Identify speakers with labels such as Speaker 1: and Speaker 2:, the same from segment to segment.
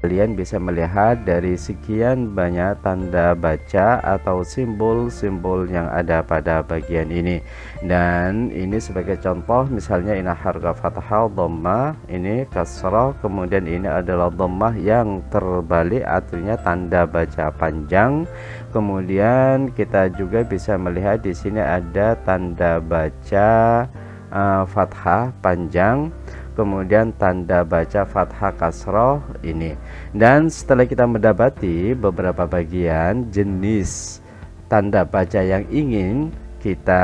Speaker 1: kalian bisa melihat dari sekian banyak tanda baca atau simbol-simbol yang ada pada bagian ini. Dan ini sebagai contoh, misalnya ini harga fathah, dhammah, ini kasrah, kemudian ini adalah dhammah yang terbalik, artinya tanda baca panjang. Kemudian kita juga bisa melihat di sini ada tanda baca fathah panjang, kemudian tanda baca fathah kasroh ini. Dan setelah kita mendapati beberapa bagian jenis tanda baca yang ingin kita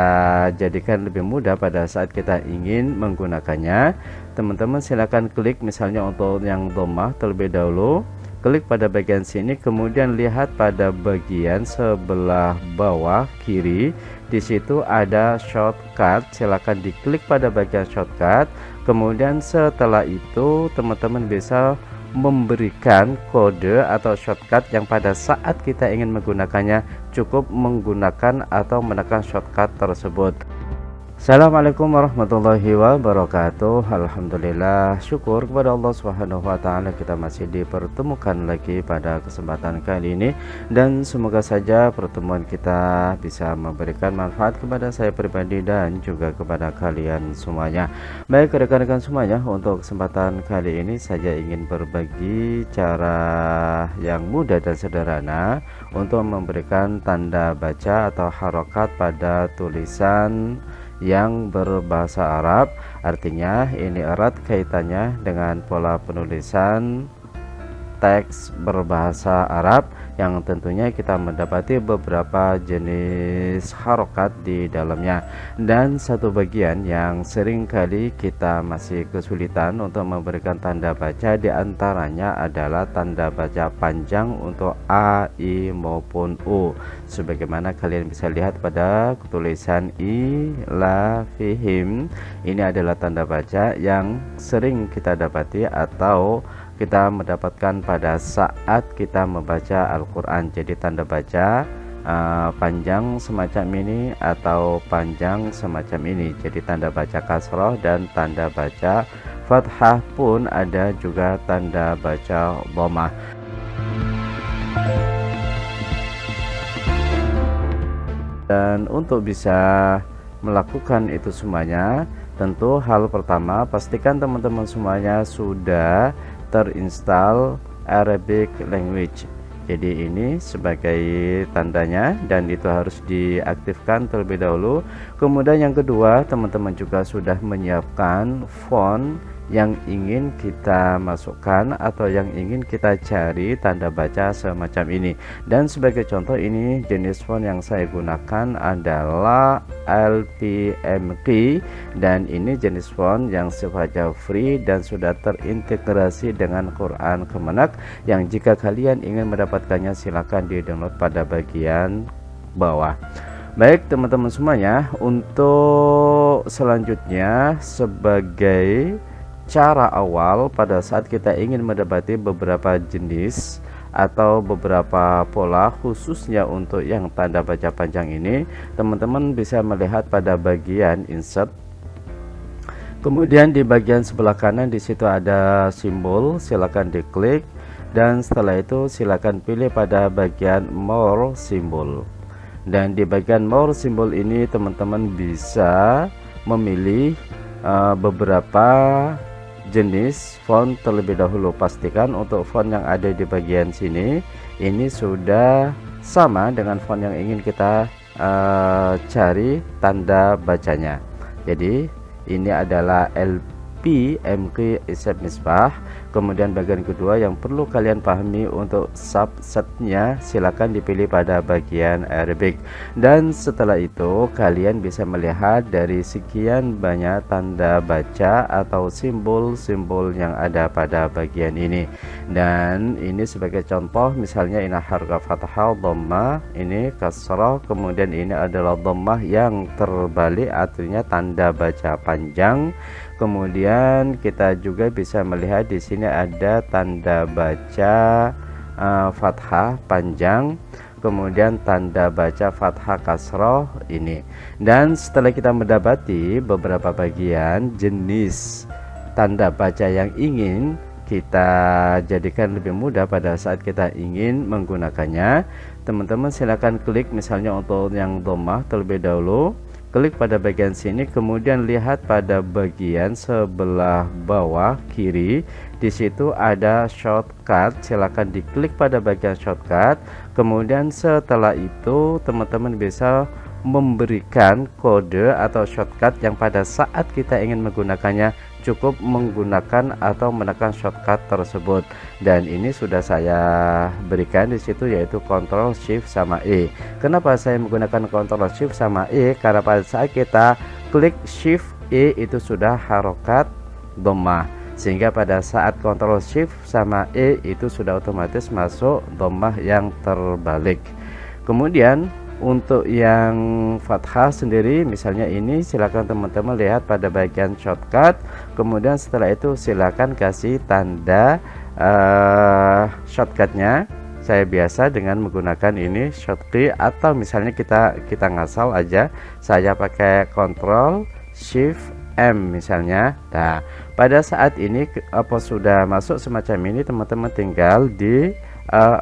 Speaker 1: jadikan lebih mudah pada saat kita ingin menggunakannya, teman-teman silakan klik misalnya untuk yang dhammah terlebih dahulu, klik pada bagian sini, kemudian lihat pada bagian sebelah bawah kiri. Di situ ada shortcut, silakan diklik pada bagian shortcut. Kemudian setelah itu teman-teman bisa memberikan kode atau shortcut yang pada saat kita ingin menggunakannya cukup menggunakan atau menekan shortcut tersebut. Assalamualaikum warahmatullahi wabarakatuh. Alhamdulillah, syukur kepada Allah Subhanahu wa taala kita masih dipertemukan lagi pada kesempatan kali ini, dan semoga saja pertemuan kita bisa memberikan manfaat kepada saya pribadi dan juga kepada kalian semuanya. Baik rekan-rekan semuanya, untuk kesempatan kali ini saya ingin berbagi cara yang mudah dan sederhana untuk memberikan tanda baca atau harokat pada tulisan yang berbahasa Arab. Artinya ini erat kaitannya dengan pola penulisan teks berbahasa Arab yang tentunya kita mendapati beberapa jenis harokat di dalamnya. Dan satu bagian yang sering kali kita masih kesulitan untuk memberikan tanda baca diantaranya adalah tanda baca panjang untuk A, I maupun U. Sebagaimana kalian bisa lihat pada tulisan I, la, fihim, ini adalah tanda baca yang sering kita dapati atau kita mendapatkan pada saat kita membaca Al-Quran. Jadi tanda baca panjang semacam ini atau panjang semacam ini, jadi tanda baca kasroh, dan tanda baca fathah pun ada juga tanda baca dhammah. Dan untuk bisa melakukan itu semuanya, tentu hal pertama pastikan teman-teman semuanya sudah terinstall Arabic language. Jadi ini sebagai tandanya, dan itu harus diaktifkan terlebih dahulu. Kemudian yang kedua, teman-teman juga sudah menyiapkan font yang ingin kita masukkan atau yang ingin kita cari tanda baca semacam ini. Dan sebagai contoh, ini jenis font yang saya gunakan adalah LPMK, dan ini jenis font yang sifatnya free dan sudah terintegrasi dengan Quran Kemenak, yang jika kalian ingin mendapatkannya silakan di download pada bagian bawah. Baik teman-teman semuanya, untuk selanjutnya sebagai cara awal pada saat kita ingin mendapati beberapa jenis atau beberapa pola, khususnya untuk yang tanda baca panjang ini, teman-teman bisa melihat pada bagian insert. Kemudian di bagian sebelah kanan di situ ada simbol, silakan diklik, dan setelah itu silakan pilih pada bagian more symbol. Dan di bagian more symbol ini teman-teman bisa memilih beberapa jenis font terlebih dahulu. Pastikan untuk font yang ada di bagian sini ini sudah sama dengan font yang ingin kita cari tanda bacanya. Jadi ini adalah LPMK Isep Misbah. Kemudian bagian kedua yang perlu kalian pahami untuk subsetnya, silakan dipilih pada bagian Arabic. Dan setelah itu kalian bisa melihat dari sekian banyak tanda baca atau simbol-simbol yang ada pada bagian ini. Dan ini sebagai contoh, misalnya ini harga fathah, dhammah, ini kasrah, kemudian ini adalah dhammah yang terbalik, artinya tanda baca panjang. Kemudian kita juga bisa melihat di sini ada tanda baca fathah panjang, kemudian tanda baca fathah kasroh ini. Dan setelah kita mendapati beberapa bagian jenis tanda baca yang ingin kita jadikan lebih mudah pada saat kita ingin menggunakannya. Teman-teman silakan klik misalnya untuk yang dhammah terlebih dahulu, klik pada bagian sini, kemudian lihat pada bagian sebelah bawah kiri, di situ ada shortcut, silakan diklik pada bagian shortcut. Kemudian setelah itu teman-teman bisa memberikan kode atau shortcut yang pada saat kita ingin menggunakannya cukup menggunakan atau menekan shortcut tersebut, dan ini sudah saya berikan di situ, yaitu Ctrl Shift sama E. Kenapa saya menggunakan Ctrl Shift sama E? Karena pada saat kita klik Shift E itu sudah harokat dhammah, sehingga pada saat Ctrl Shift sama E itu sudah otomatis masuk dhammah yang terbalik. Kemudian untuk yang fathah sendiri misalnya ini, silakan teman-teman lihat pada bagian shortcut, kemudian setelah itu silakan kasih tanda shortcutnya. Saya biasa dengan menggunakan ini shortcut, atau misalnya kita ngasal aja, saya pakai Ctrl Shift M misalnya. Nah, pada saat ini apa sudah masuk semacam ini, teman-teman tinggal di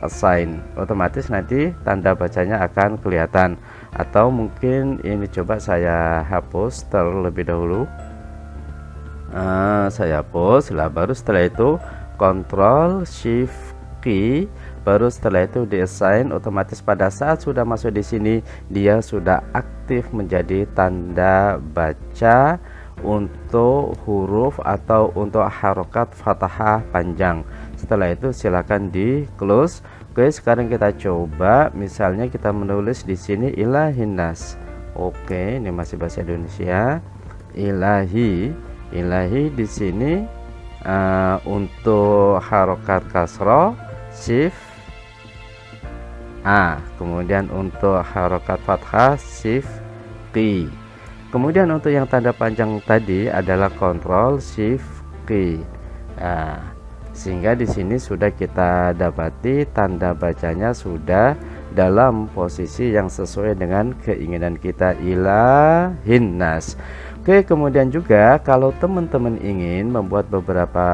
Speaker 1: assign, otomatis nanti tanda bacanya akan kelihatan. Atau mungkin ini coba saya hapus terlebih dahulu, saya hapus lah, baru setelah itu Ctrl Shift key, baru setelah itu di assign, otomatis pada saat sudah masuk di sini dia sudah aktif menjadi tanda baca untuk huruf atau untuk harokat fathah panjang. Setelah itu silakan di close. Oke, sekarang kita coba misalnya kita menulis di sini ilahinas. Oke, ini masih bahasa Indonesia. Ilahi di sini untuk harokat kasroh shift A, kemudian untuk harokat fathah shift Q. Kemudian untuk yang tanda panjang tadi adalah Ctrl Shift Q. Nah, sehingga di sini sudah kita dapati tanda bacanya sudah dalam posisi yang sesuai dengan keinginan kita, ilahinnas. Oke, kemudian juga kalau teman-teman ingin membuat beberapa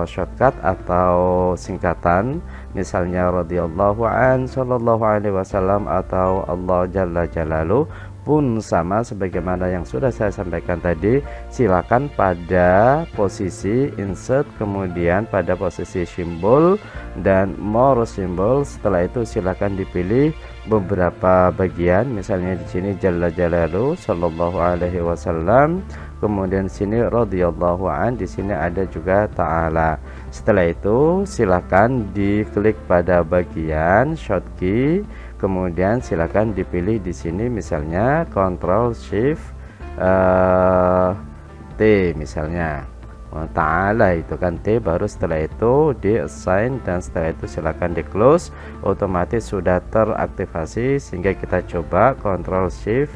Speaker 1: shortcut atau singkatan, misalnya radhiyallahu an, sallallahu alaihi wasallam, atau Allah jalla jalaluh, pun sama sebagaimana yang sudah saya sampaikan tadi. Silakan pada posisi insert, kemudian pada posisi simbol dan more simbol. Setelah itu silakan dipilih beberapa bagian, misalnya di sini jalla jalaluhu sallallahu alaihi wasallam, kemudian sini radhiyallahu an, di sini ada juga ta'ala. Setelah itu silakan diklik pada bagian shortcut, kemudian silakan dipilih di sini misalnya Ctrl Shift T misalnya, ta'ala itu kan T, baru setelah itu di assign, dan setelah itu silakan di close, otomatis sudah teraktivasi. Sehingga kita coba Ctrl Shift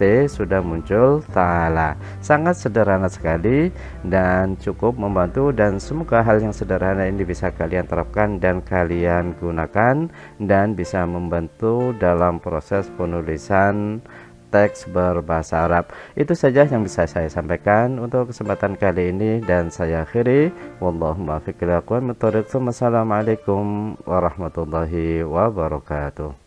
Speaker 1: T, sudah muncul ta'ala. Sangat sederhana sekali dan cukup membantu, dan semoga hal yang sederhana ini bisa kalian terapkan dan kalian gunakan, dan bisa membantu dalam proses penulisan teks berbahasa Arab. Itu saja yang bisa saya sampaikan untuk kesempatan kali ini, dan saya akhiri. Wallahu muwaffiq ila aqwamit thoriq. Wassalamualaikum warahmatullahi wabarakatuh.